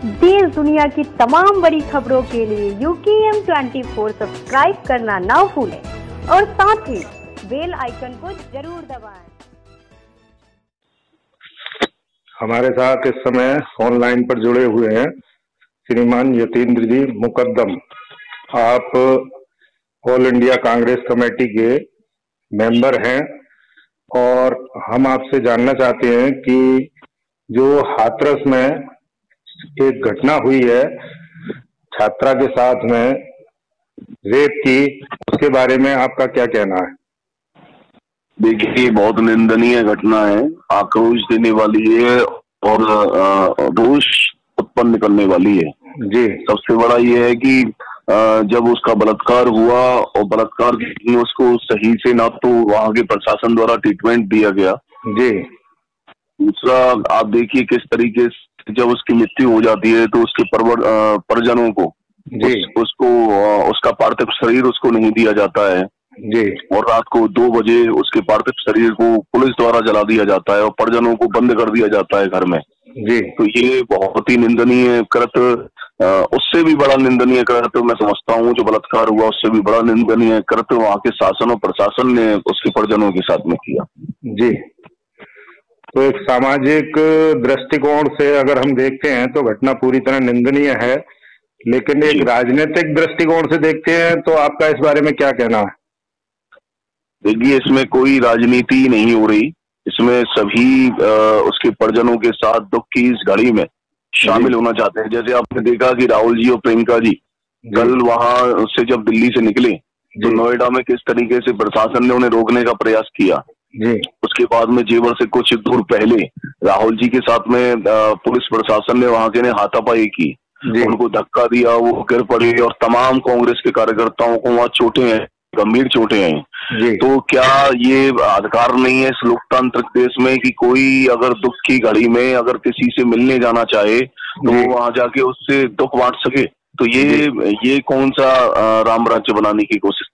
देश दुनिया की तमाम बड़ी खबरों के लिए UKM 24 सब्सक्राइब करना ना भूलें और साथ ही बेल आइकन को जरूर दबाएं। हमारे साथ इस समय ऑनलाइन पर जुड़े हुए हैं श्रीमान यतीन्द्र जी मुकद्दम। आप ऑल इंडिया कांग्रेस कमेटी के मेंबर हैं और हम आपसे जानना चाहते हैं कि जो हाथरस में एक घटना हुई है छात्रा के साथ में रेप की, उसके बारे में आपका क्या कहना है? देखिए, बहुत निंदनीय घटना है, आक्रोश देने वाली है और रोष उत्पन्न करने वाली है जी। सबसे बड़ा ये है कि जब उसका बलात्कार हुआ और बलात्कार की उसको सही से ना तो वहां के प्रशासन द्वारा ट्रीटमेंट दिया गया जी। दूसरा, आप देखिए किस तरीके से जब उसकी मृत्यु हो जाती है तो उसके परिजनों को उसको उसका पार्थिव शरीर उसको नहीं दिया जाता है जी। और रात को 2 बजे उसके पार्थिव शरीर को पुलिस द्वारा जला दिया जाता है और परिजनों को बंद कर दिया जाता है घर में जी। तो ये बहुत ही निंदनीय कृत्य, उससे भी बड़ा निंदनीय कृत्य मैं समझता हूँ जो बलात्कार हुआ, उससे भी बड़ा निंदनीय कृत्य वहाँ के शासन और प्रशासन ने उसके परिजनों के साथ में किया। जी। तो एक सामाजिक दृष्टिकोण से अगर हम देखते हैं तो घटना पूरी तरह निंदनीय है, लेकिन एक राजनीतिक दृष्टिकोण से देखते हैं तो आपका इस बारे में क्या कहना है? देखिए, इसमें कोई राजनीति नहीं हो रही, इसमें सभी उसके परिजनों के साथ दुख की इस घड़ी में शामिल होना चाहते हैं। जैसे आपने देखा कि राहुल जी और प्रियंका जी कल वहां से जब दिल्ली से निकले तो नोएडा में किस तरीके से प्रशासन ने उन्हें रोकने का प्रयास किया जी। उसके बाद में जेवर से कुछ दूर पहले राहुल जी के साथ में पुलिस प्रशासन ने वहां के ने हाथापाई की, उनको धक्का दिया, वो गिर पड़े और तमाम कांग्रेस के कार्यकर्ताओं को वहां चोटें हैं, गंभीर चोटें हैं। तो क्या ये अधिकार नहीं है इस लोकतांत्रिक देश में कि कोई अगर दुख की घड़ी में अगर किसी से मिलने जाना चाहे तो वो वहां जाके उससे दुख बांट सके? तो ये कौन सा राम राज्य बनाने की कोशिश?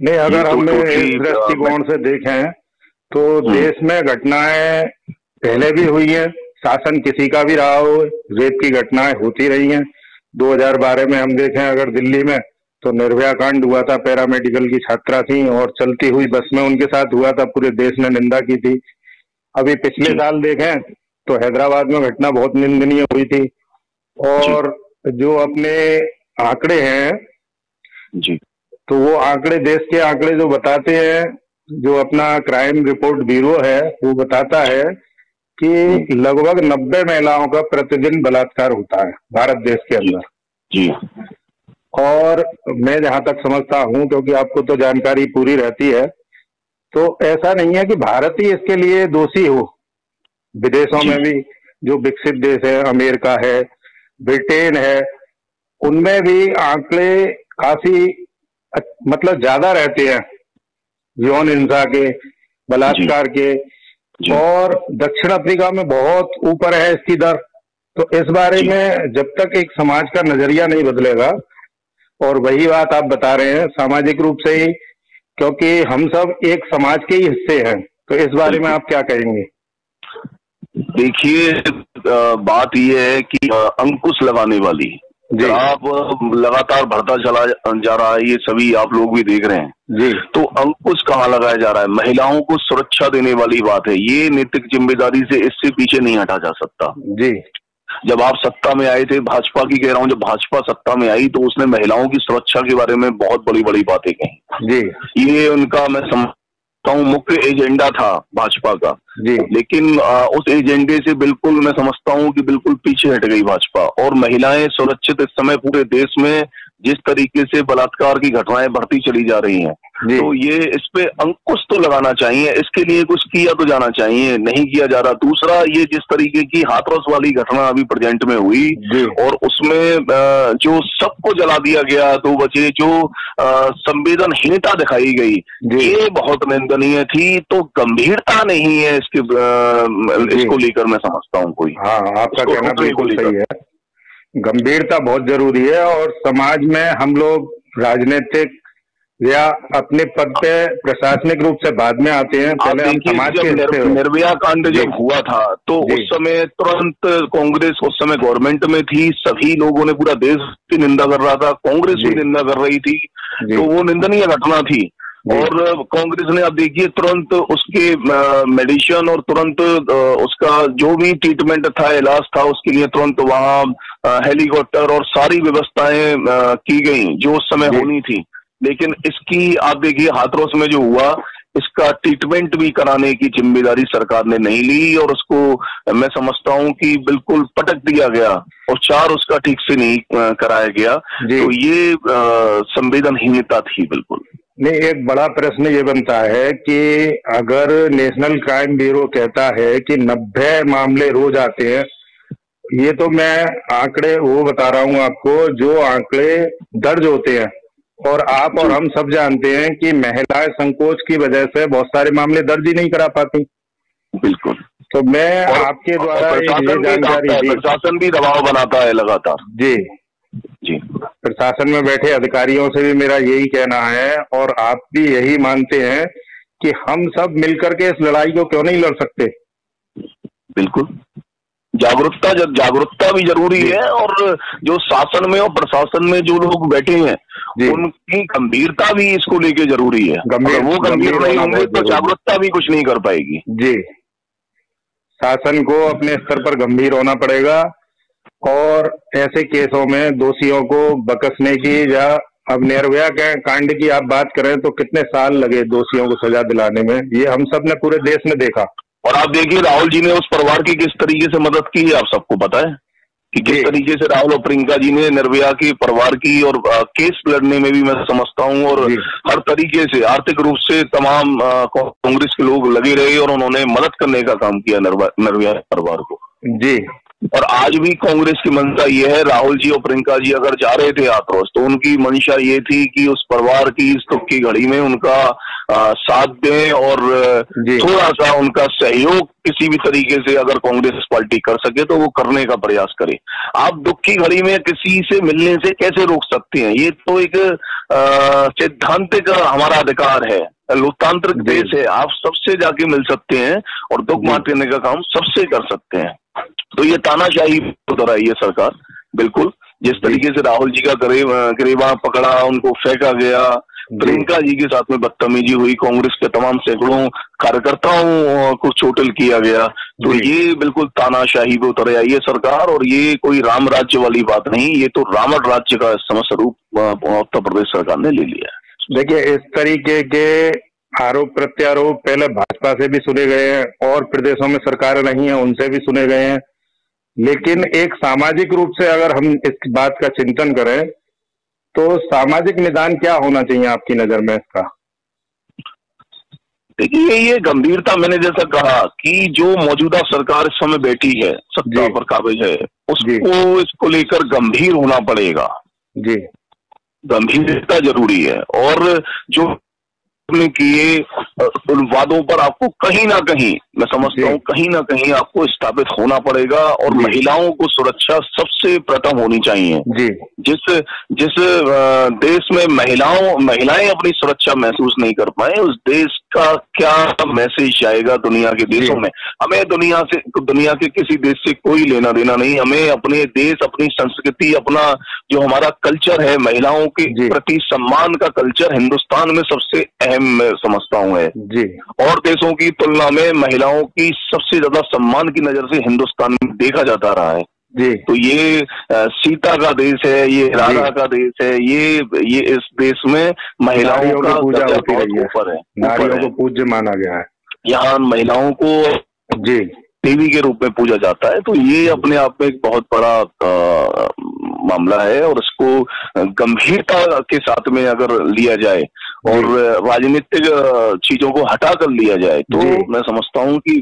नहीं, अगर हम इस दृष्टिकोण से देखें तो देश में घटनाएं पहले भी हुई है, शासन किसी का भी रहा हो, रेप की घटनाएं होती रही हैं। 2012 में हम देखें अगर दिल्ली में तो निर्भया कांड हुआ था, पैरामेडिकल की छात्रा थी और चलती हुई बस में उनके साथ हुआ था, पूरे देश ने निंदा की थी। अभी पिछले साल देखें तो हैदराबाद में घटना बहुत निंदनीय हुई थी। और जो अपने आंकड़े हैं जी, तो वो आंकड़े, देश के आंकड़े जो बताते हैं, जो अपना क्राइम रिपोर्ट ब्यूरो है वो बताता है कि लगभग 90 महिलाओं का प्रतिदिन बलात्कार होता है भारत देश के अंदर जी। और मैं जहां तक समझता हूं, क्योंकि आपको तो जानकारी पूरी रहती है, तो ऐसा नहीं है कि भारत ही इसके लिए दोषी हो। विदेशों में भी जो विकसित देश है, अमेरिका है, ब्रिटेन है, उनमें भी आंकड़े काफी मतलब ज्यादा रहते हैं यौन हिंसा के, बलात्कार के, और दक्षिण अफ्रीका में बहुत ऊपर है इसकी दर। तो इस बारे में जब तक एक समाज का नजरिया नहीं बदलेगा, और वही बात आप बता रहे हैं सामाजिक रूप से ही, क्योंकि हम सब एक समाज के ही हिस्से हैं, तो इस बारे में आप क्या कहेंगे? देखिए, बात यह है कि अंकुश लगाने वाली आप लगातार बढ़ता चला जा रहा है, ये सभी आप लोग भी देख रहे हैं जी। तो अंकुश कहाँ लगाया जा रहा है? महिलाओं को सुरक्षा देने वाली बात है, ये नैतिक जिम्मेदारी से इससे पीछे नहीं हटा जा सकता जी। जब आप सत्ता में आए थे, भाजपा की कह रहा हूँ, जब भाजपा सत्ता में आई तो उसने महिलाओं की सुरक्षा के बारे में बहुत बड़ी बड़ी बातें कही जी। ये उनका मैं समझता हूँ मुख्य एजेंडा था भाजपा का जी। लेकिन उस एजेंडे से बिल्कुल मैं समझता हूँ कि बिल्कुल पीछे हट गई भाजपा। और महिलाएं सुरक्षित इस समय पूरे देश में जिस तरीके से बलात्कार की घटनाएं बढ़ती चली जा रही हैं, तो ये इस पे अंकुश तो लगाना चाहिए, इसके लिए कुछ किया तो जाना चाहिए, नहीं किया जा रहा। दूसरा, ये जिस तरीके की हाथरस वाली घटना अभी प्रेजेंट में हुई और उसमें जो सबको जला दिया गया 2 बजे, जो संवेदनहीनता दिखाई गई, ये बहुत निंदनीय थी। तो गंभीरता नहीं है इसको लेकर मैं समझता हूँ कोई। हाँ, आपका कहना बिल्कुल सही है, गंभीरता बहुत जरूरी है। और समाज में हम लोग राजनीतिक या अपने पद पे प्रशासनिक रूप से बाद में आते हैं? पहले हम समाज के हिस्से हो। निर्भया कांड जब हुआ था तो उस समय तुरंत कांग्रेस उस समय गवर्नमेंट में थी, सभी लोगों ने, पूरा देश की निंदा कर रहा था, कांग्रेस भी निंदा कर रही थी, तो वो निंदनीय घटना थी। और कांग्रेस ने, अब देखिए, तुरंत उसके मेडिसिन और तुरंत उसका जो भी ट्रीटमेंट था, इलाज था, उसके लिए तुरंत वहां हेलीकॉप्टर और सारी व्यवस्थाएं की गई जो उस समय होनी थी। लेकिन इसकी आप देखिए हाथरस में जो हुआ, इसका ट्रीटमेंट भी कराने की जिम्मेदारी सरकार ने नहीं ली और उसको मैं समझता हूं कि बिल्कुल पटक दिया गया, उपचार उसका ठीक से नहीं कराया गया। तो ये संवेदनहीनता थी बिल्कुल। नहीं, एक बड़ा प्रश्न ये बनता है कि अगर नेशनल क्राइम ब्यूरो कहता है कि 90 मामले रोज आते हैं, ये तो मैं आंकड़े वो बता रहा हूँ आपको जो आंकड़े दर्ज होते हैं, और आप और हम सब जानते हैं कि महिलाएं संकोच की वजह से बहुत सारे मामले दर्ज ही नहीं करा पाती। बिल्कुल। तो मैं आपके द्वारा प्रशासन भी दबाव बनाता है लगातार। जी जी, प्रशासन में बैठे अधिकारियों से भी मेरा यही कहना है, और आप भी यही मानते हैं कि हम सब मिलकर के इस लड़ाई को क्यों नहीं लड़ सकते? बिल्कुल, जागरूकता भी जरूरी है, और जो शासन में और प्रशासन में जो लोग बैठे हैं उनकी गंभीरता भी इसको लेके जरूरी है। अगर वो गंभीर नहीं होंगे तो जागरूकता भी कुछ नहीं कर पाएगी। जी, शासन को अपने स्तर पर गंभीर होना पड़ेगा, और ऐसे केसों में दोषियों को बख्शने की, या अब निर्भया के कांड की आप बात करें तो कितने साल लगे दोषियों को सजा दिलाने में, ये हम सब ने पूरे देश में देखा। और आप देखिए राहुल जी ने उस परिवार की किस तरीके से मदद की है, आप सबको पता है कि किस तरीके से राहुल और प्रियंका जी ने निर्भया के परिवार की और केस लड़ने में भी मैं समझता हूं, और हर तरीके से आर्थिक रूप से तमाम कांग्रेस के लोग लगे रहे और उन्होंने मदद करने का काम किया निर्भया परिवार को। जी, और आज भी कांग्रेस की मंशा ये है, राहुल जी और प्रियंका जी अगर जा रहे थे हाथरस तो उनकी मंशा ये थी कि उस परिवार की इस दुख की घड़ी में उनका साथ दें, और थोड़ा सा उनका सहयोग किसी भी तरीके से अगर कांग्रेस पार्टी कर सके तो वो करने का प्रयास करे। आप दुख की घड़ी में किसी से मिलने से कैसे रोक सकते हैं? ये तो एक सैद्धांतिक हमारा अधिकार है, लोकतांत्रिक देश है, आप सबसे जाके मिल सकते हैं और दुख बांटने का काम सबसे कर सकते हैं। तो ये तानाशाही दोहराई है सरकार, बिल्कुल। जिस तरीके से राहुल जी का गिरेबान पकड़ा, उनको फेंका गया, प्रियंका जी के साथ में बदतमीजी हुई, कांग्रेस के तमाम सैकड़ों कार्यकर्ताओं को चोटिल किया गया, तो ये बिल्कुल तानाशाही पे उतर आई है सरकार। और ये कोई राम राज्य वाली बात नहीं, ये तो रावण राज्य का स्वरूप उत्तर प्रदेश सरकार ने ले लिया है। देखिए, इस तरीके के आरोप प्रत्यारोप पहले भाजपा से भी सुने गए हैं और प्रदेशों में सरकारें नहीं है उनसे भी सुने गए हैं, लेकिन एक सामाजिक रूप से अगर हम इस बात का चिंतन करें तो सामाजिक निदान क्या होना चाहिए आपकी नजर में इसका? देखिए, ये गंभीरता, मैंने जैसा कहा कि जो मौजूदा सरकार इस समय बैठी है, सत्ता पर काबिज है, उसको इसको लेकर गंभीर होना पड़ेगा। जी, गंभीरता जरूरी है, और जो किए उन वादों पर आपको कहीं ना कहीं, मैं समझता हूँ कहीं ना कहीं आपको स्थापित होना पड़ेगा, और महिलाओं को सुरक्षा सबसे प्रथम होनी चाहिए। जिस देश में महिलाएं अपनी सुरक्षा महसूस नहीं कर पाए, उस देश का क्या मैसेज जाएगा दुनिया के देशों में? हमें दुनिया के किसी देश से कोई लेना देना नहीं, हमें अपने देश, अपनी संस्कृति, अपना जो हमारा कल्चर है, महिलाओं के प्रति सम्मान का कल्चर हिंदुस्तान में सबसे अहम मैं समझता हूँ है। और देशों की तुलना में महिलाओं की सबसे ज्यादा सम्मान की नजर से हिंदुस्तान में देखा जाता रहा है। तो ये सीता का देश है, ये राधा का देश है, ये इस देश में महिलाओं का पूजा होती रही है, नारियों को पूज्य माना गया है। यहाँ महिलाओं को देवी के रूप में पूजा जाता है, तो ये अपने आप में एक बहुत बड़ा मामला है, और इसको गंभीरता के साथ में अगर लिया जाए और राजनीतिक चीजों को हटा कर लिया जाए तो मैं समझता हूँ कि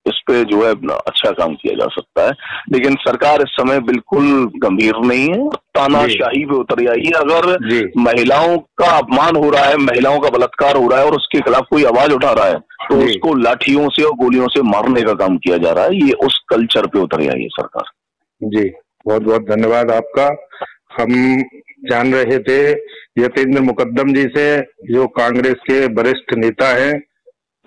इस पे जो है अच्छा काम किया जा सकता है। लेकिन सरकार इस समय बिल्कुल गंभीर नहीं है, तानाशाही पे उतर आई है। अगर महिलाओं का अपमान हो रहा है, महिलाओं का बलात्कार हो रहा है और उसके खिलाफ कोई आवाज उठा रहा है तो उसको लाठियों से और गोलियों से मारने का काम किया जा रहा है। ये उस कल्चर पे उतर आई है सरकार। जी, बहुत बहुत धन्यवाद आपका। हम जान रहे थे यतेंद्र मुकद्दम जी से, जो कांग्रेस के वरिष्ठ नेता हैं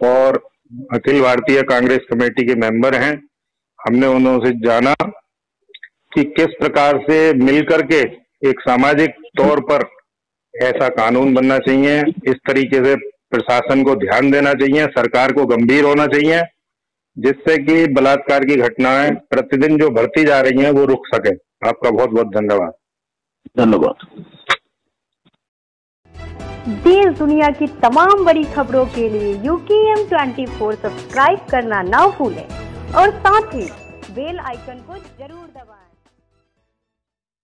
और अखिल भारतीय कांग्रेस कमेटी के मेंबर हैं। हमने उन्होंने जाना कि किस प्रकार से मिलकर के एक सामाजिक तौर पर ऐसा कानून बनना चाहिए, इस तरीके से प्रशासन को ध्यान देना चाहिए, सरकार को गंभीर होना चाहिए, जिससे कि बलात्कार की घटनाएं प्रतिदिन जो बढ़ती जा रही हैं वो रुक सके। आपका बहुत बहुत धन्यवाद। धन्यवाद। देश दुनिया की तमाम बड़ी खबरों के लिए UKM 24 सब्सक्राइब करना ना भूलें और साथ ही बेल आइकन को जरूर दबाएं।